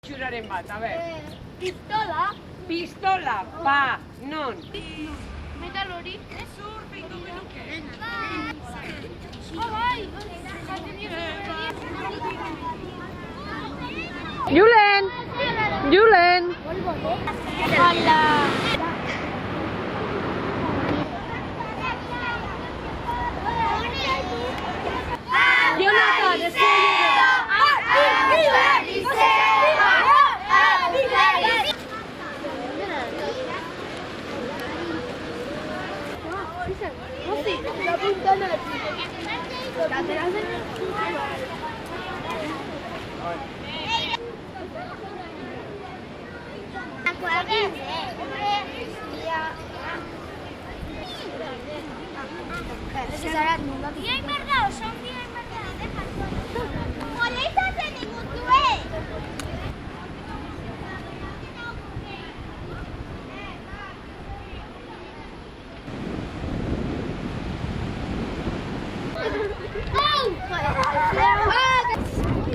Txuraren bat, a ber. Pistola. Pistola, ba, non. Metal hori. Ez urpeindu benuke. Bai. Julen! Julen! Hola. Jonathan, ez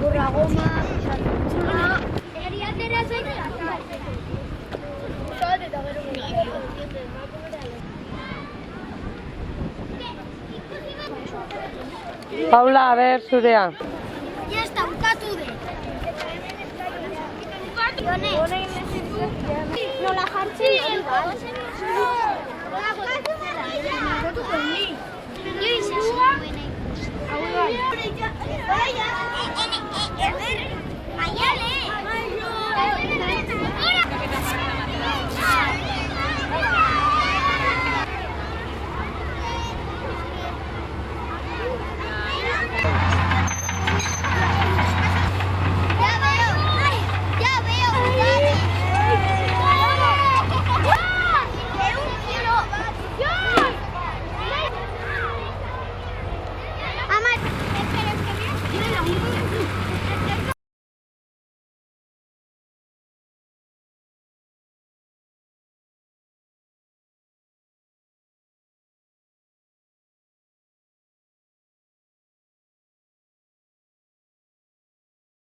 Gurra goma, txula, eriatera zein Paula, a ber, zurea. Ya está, bukatu dut. Jone, nola jartzen hori bat? Inoiz ez duenei. Hau bai. Maiale! Ama, espera, es que mira,